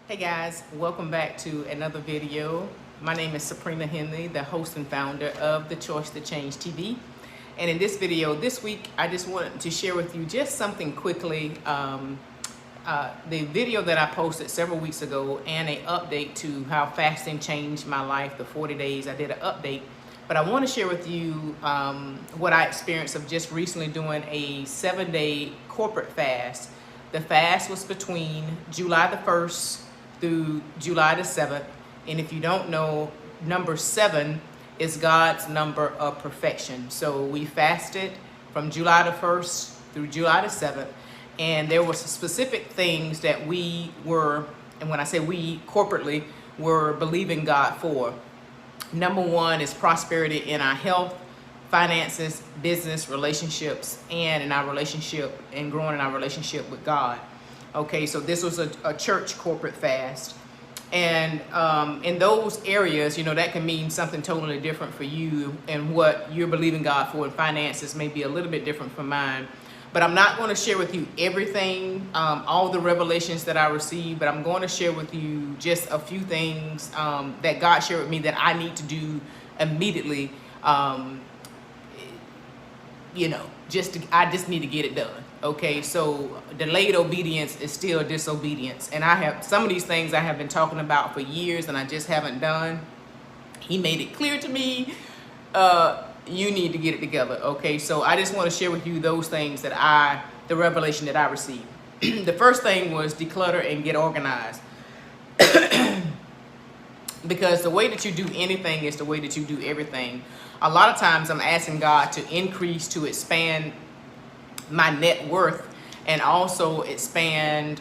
Hey guys, welcome back to another video. My name is Sabrina Henley, the host and founder of The Choice to Change TV. And in this video this week, I just wanted to share with you just something quickly. The video that I posted several weeks ago and an update to how fasting changed my life, the 40 days, I did an update. But I want to share with you what I experienced of just recently doing a 7-day corporate fast. The fast was between July the 1st through July the 7th. And if you don't know, number 7 is God's number of perfection. So we fasted from July the 1st through July the 7th. And there were specific things that we were, and when I say we, corporately, were believing God for. Number 1 is prosperity in our health, finances, business, relationships, and in our relationship and growing in our relationship with God. Okay, so this was a church corporate fast. And in those areas, you know, that can mean something totally different for you, and what you're believing God for in finances may be a little bit different from mine. But I'm not going to share with you everything, all the revelations that I received, but I'm going to share with you just a few things that God shared with me that I need to do immediately. You know, I just need to get it done. Okay, so delayed obedience is still disobedience. And I have some of these things I have been talking about for years and I just haven't done. He made it clear to me, you need to get it together. Okay, so I just want to share with you those things that the revelation that I received. The first thing was declutter and get organized. Because the way that you do anything is the way that you do everything. A lot of times I'm asking God to increase, to expand my net worth, and also expand,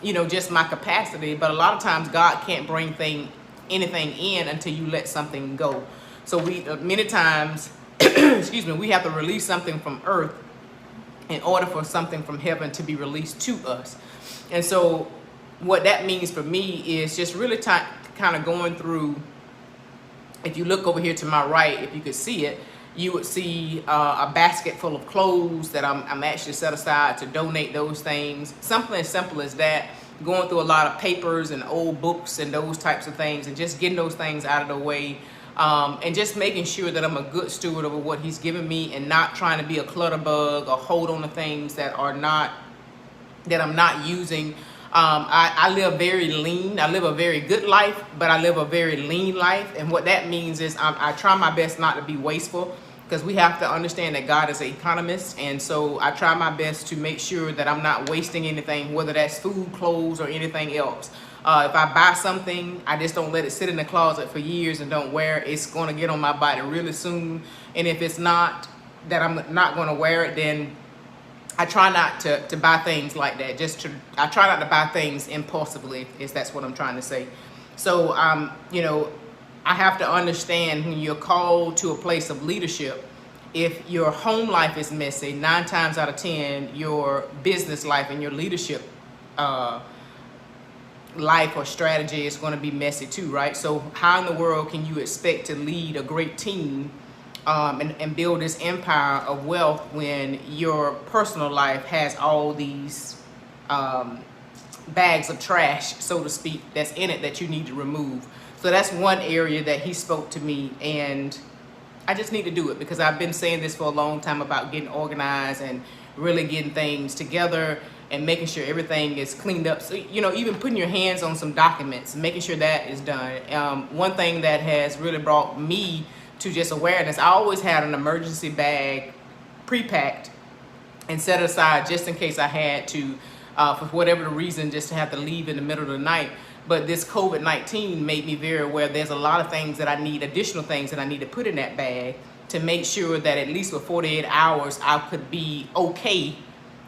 you know, just my capacity. But a lot of times God can't bring anything in until you let something go. So many times, excuse me, we have to release something from earth in order for something from heaven to be released to us. And so what that means for me is just really kind of going through. If you look over here to my right, if you could see it, you would see a basket full of clothes that I'm actually set aside to donate those things. Something as simple as that, going through a lot of papers and old books and those types of things, and just getting those things out of the way, and just making sure that I'm a good steward over what he's given me, and not trying to be a clutter bug or hold on to things that I'm not using. I live very lean. I live a very good life, but I live a very lean life. And what that means is I try my best not to be wasteful, because we have to understand that God is an economist. And so I try my best to make sure that I'm not wasting anything, whether that's food, clothes, or anything else. If I buy something, I just don't let it sit in the closet for years and don't wear it. It's going to get on my body really soon. And if it's not that I'm not going to wear it, then I try not to buy things like that. I try not to buy things impulsively, if that's what I'm trying to say. So, you know, I have to understand when you're called to a place of leadership, if your home life is messy, 9 times out of 10, your business life and your leadership life or strategy is going to be messy too, right? So how in the world can you expect to lead a great team and build this empire of wealth when your personal life has all these bags of trash, so to speak, that's in it that you need to remove? So that's one area that he spoke to me, and I just need to do it, because I've been saying this for a long time about getting organized and really getting things together and making sure everything is cleaned up. So, you know, even putting your hands on some documents, making sure that is done. One thing that has really brought me to just awareness, I always had an emergency bag pre-packed and set aside just in case I had to, for whatever the reason, just to have to leave in the middle of the night. But this COVID-19 made me very aware there's a lot of things that I need, additional things that I need to put in that bag to make sure that at least for 48 hours I could be okay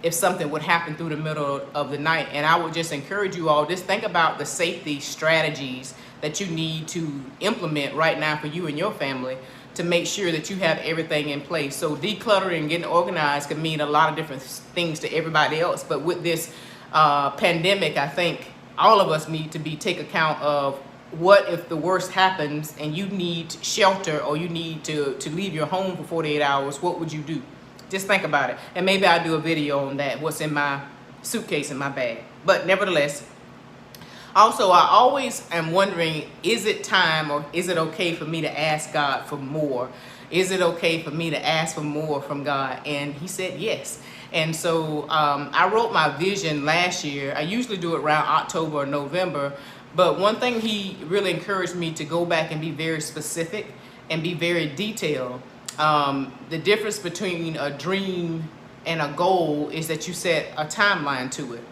if something would happen through the middle of the night. And I would just encourage you all, just think about the safety strategies that you need to implement right now for you and your family to make sure that you have everything in place. So decluttering and getting organized can mean a lot of different things to everybody else. But with this pandemic, I think all of us need to take account of what if the worst happens and you need shelter, or you need to leave your home for 48 hours, what would you do? Just think about it. And maybe I'll do a video on that, what's in my suitcase in my bag. But nevertheless, Also, I always am wondering, is it time or is it okay for me to ask God for more? Is it okay for me to ask for more from God? And he said yes. And so I wrote my vision last year. I usually do it around October or November. But one thing he really encouraged me to go back and be very specific and be very detailed. The difference between a dream and a goal is that you set a timeline to it.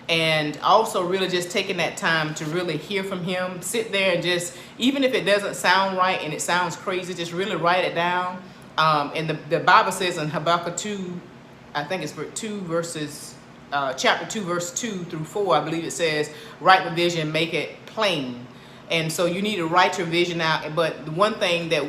And also really just taking that time to really hear from him, sit there and just, even if it doesn't sound right and it sounds crazy, just really write it down. And the Bible says in Habakkuk 2, I think it's chapter 2, verse 2 through 4, I believe it says, write the vision, make it plain. And so you need to write your vision out. But the one thing that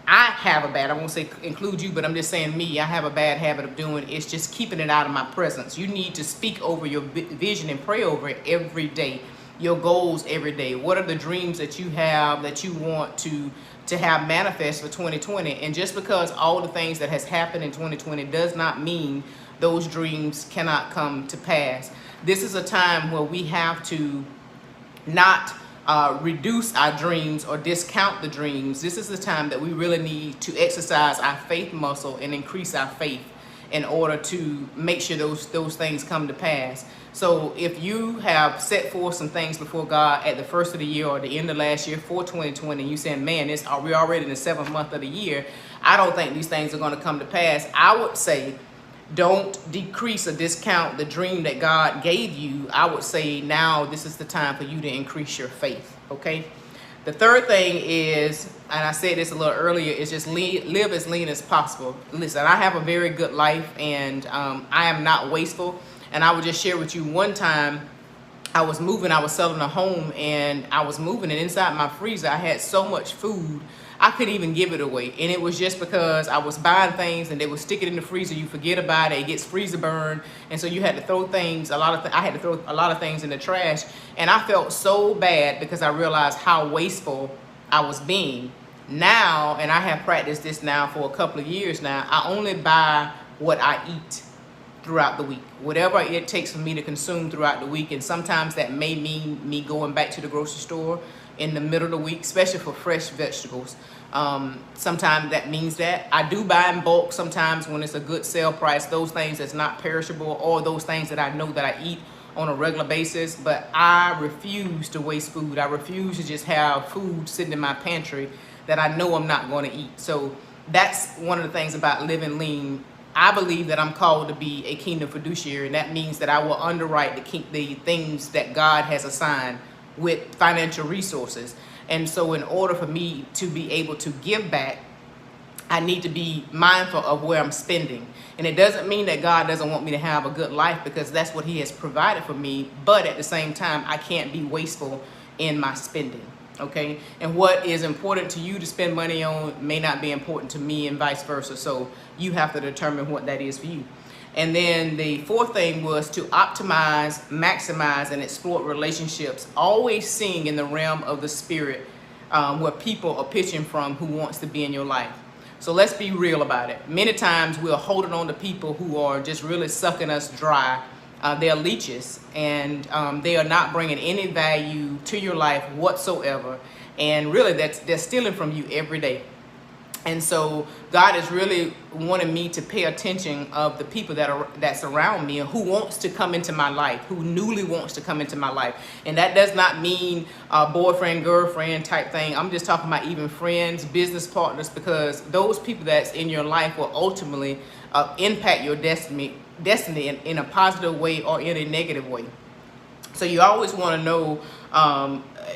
I have I won't say include you, but I'm just saying me, I have a bad habit of doing is just keeping it out of my presence. You need to speak over your vision and pray over it every day. Your goals every day. What are the dreams that you have that you want to have manifest for 2020? And just because all the things that has happened in 2020 does not mean those dreams cannot come to pass. This is a time where we have to not reduce our dreams or discount the dreams. This is the time that we really need to exercise our faith muscle and increase our faith in order to make sure those things come to pass. So if you have set forth some things before God at the first of the year or the end of last year for 2020, and you saying, man, we're already in the 7th month of the year, I don't think these things are going to come to pass. I would say, don't decrease or discount the dream that God gave you. I would say now this is the time for you to increase your faith, okay? The third thing is, and I said this a little earlier, is just live as lean as possible. Listen, I have a very good life, and I am not wasteful. And I would just share with you, one time I was selling a home, and I was moving, and inside my freezer I had so much food I couldn't even give it away. And it was just because I was buying things and they would stick it in the freezer. You forget about it. It gets freezer burned. And so you had to throw things, I had to throw a lot of things in the trash. And I felt so bad because I realized how wasteful I was being. Now, and I have practiced this now for a couple of years now, I only buy what I eat throughout the week, whatever it takes for me to consume throughout the week. And sometimes that may mean me going back to the grocery store in the middle of the week, especially for fresh vegetables. Sometimes that means that I do buy in bulk sometimes when it's a good sale price, those things that's not perishable, or those things that I know that I eat on a regular basis. But I refuse to waste food. I refuse to just have food sitting in my pantry that I know I'm not going to eat. So that's one of the things about living lean. I believe that I'm called to be a kingdom fiduciary, and that means that I will underwrite the things that God has assigned with financial resources. And so in order for me to be able to give back, I need to be mindful of where I'm spending. And it doesn't mean that God doesn't want me to have a good life, because that's what he has provided for me. But at the same time, I can't be wasteful in my spending. Okay, and what is important to you to spend money on may not be important to me, and vice versa. So you have to determine what that is for you. And then the fourth thing was to optimize, maximize, and exploit relationships, always seeing in the realm of the spirit, where people are pitching from who wants to be in your life. So let's be real about it. Many times we're holding on to people who are just really sucking us dry. They're leeches, and they are not bringing any value to your life whatsoever. And really they're stealing from you every day. And so God is really wanting me to pay attention of the people that's around me and who wants to come into my life, who newly wants to come into my life. And that does not mean a boyfriend, girlfriend type thing. I'm just talking about even friends, business partners, because those people that's in your life will ultimately impact your destiny in a positive way or in a negative way. So you always want to know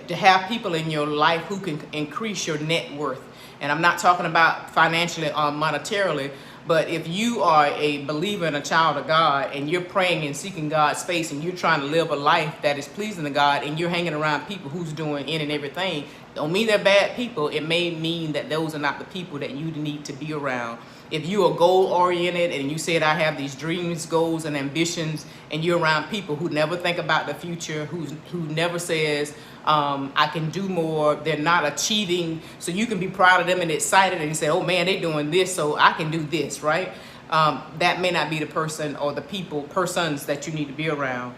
to have people in your life who can increase your net worth. And I'm not talking about financially or monetarily, but if you are a believer and a child of God, and you're praying and seeking God's face, and you're trying to live a life that is pleasing to God, and you're hanging around people who's doing any and everything, don't mean they're bad people. It may mean that those are not the people that you need to be around. If you are goal oriented and you said, I have these dreams, goals, and ambitions, and you're around people who never think about the future, who never says, I can do more, they're not achieving, so you can be proud of them and excited and say, oh man, they're doing this, so I can do this, right? That may not be the person or the persons that you need to be around.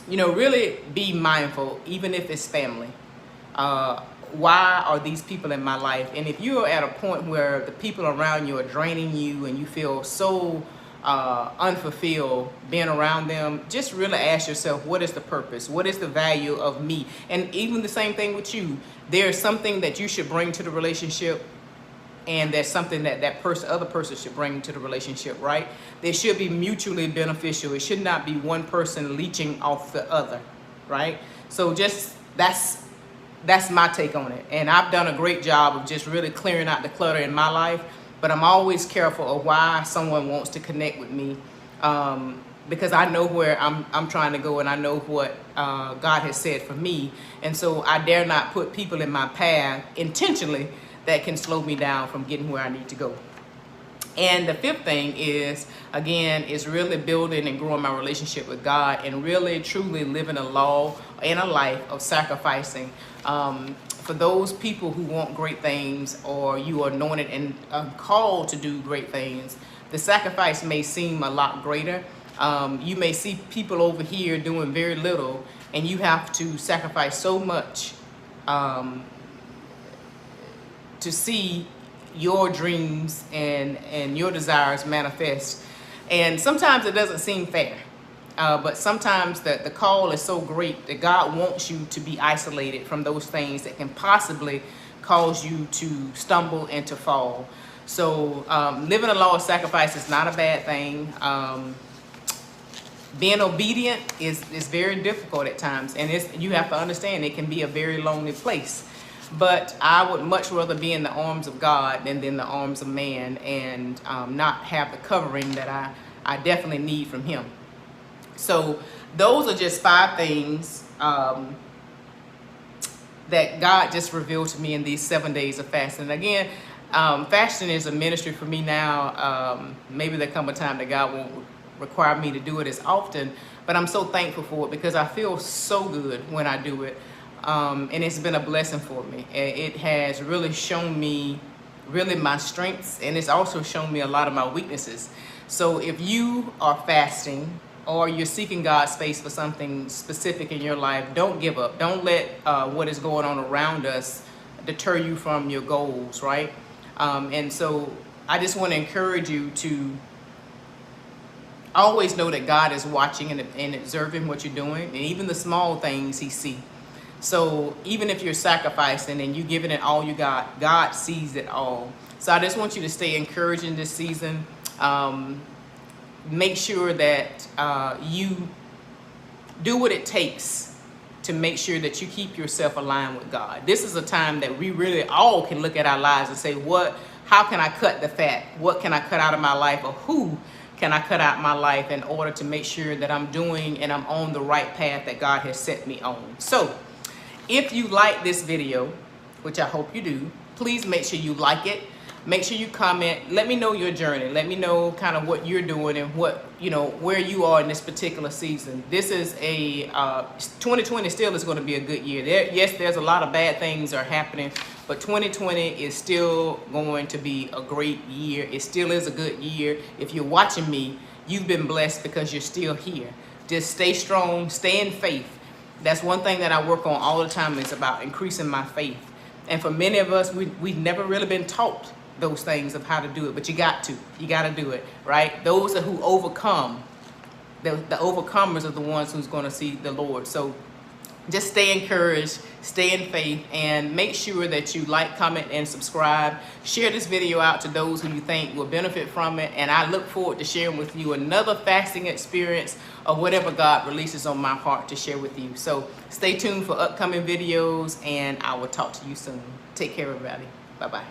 you know, really be mindful, even if it's family. Why are these people in my life? And if you're at a point where the people around you are draining you and you feel so unfulfilled being around them, just really ask yourself, what is the purpose? What is the value of me? And even the same thing with you. There's something that you should bring to the relationship, and there's something that other person should bring to the relationship, right? They should be mutually beneficial. It should not be one person leeching off the other, right? So just that's my take on it. And I've done a great job of just really clearing out the clutter in my life, but I'm always careful of why someone wants to connect with me, because I know where I'm trying to go, and I know what God has said for me. And so I dare not put people in my path intentionally that can slow me down from getting where I need to go. And the fifth thing is, again, is really building and growing my relationship with God, and really truly living a law and a life of sacrificing. For those people who want great things, or you are anointed and called to do great things, the sacrifice may seem a lot greater. You may see people over here doing very little, and you have to sacrifice so much to see your dreams and your desires manifest. And sometimes it doesn't seem fair, but sometimes the call is so great that God wants you to be isolated from those things that can possibly cause you to stumble and to fall. So living a law of sacrifice is not a bad thing. Being obedient is very difficult at times, and you have to understand it can be a very lonely place. But I would much rather be in the arms of God than in the arms of man, and not have the covering that I definitely need from him. So those are just 5 things that God just revealed to me in these 7 days of fasting. Again, fasting is a ministry for me now. Maybe there come a time that God won't require me to do it as often, but I'm so thankful for it because I feel so good when I do it. And it's been a blessing for me. It has really shown me really my strengths, and it's also shown me a lot of my weaknesses. So if you are fasting, or you're seeking God's face for something specific in your life, don't give up. Don't let what is going on around us deter you from your goals, right? And so I just want to encourage you to always know that God is watching and observing what you're doing, and even the small things he sees. So even if you're sacrificing and you giving it all you got, God sees it all. So I just want you to stay encouraged in this season. Make sure that you do what it takes to make sure that you keep yourself aligned with God. This is a time that we really all can look at our lives and say, how can I cut the fat? What can I cut out of my life? Or who can I cut out my life in order to make sure that I'm doing and I'm on the right path that God has set me on? So if you like this video, which I hope you do, please make sure you like it. Make sure you comment. Let me know your journey. Let me know kind of what you're doing and what, where you are in this particular season. This is 2020 still is going to be a good year. Yes, there's a lot of bad things are happening, but 2020 is still going to be a great year. It still is a good year. If you're watching me, you've been blessed because you're still here. Just stay strong, stay in faith. That's one thing that I work on all the time, is about increasing my faith. And for many of us, we've never really been taught those things of how to do it, but you got to do it, right? Those are who overcome. The overcomers are the ones who's going to see the Lord. So just stay encouraged, stay in faith, and make sure that you like, comment, and subscribe. Share this video out to those who you think will benefit from it. And I look forward to sharing with you another fasting experience or whatever God releases on my heart to share with you. So stay tuned for upcoming videos, and I will talk to you soon. Take care, everybody. Bye-bye.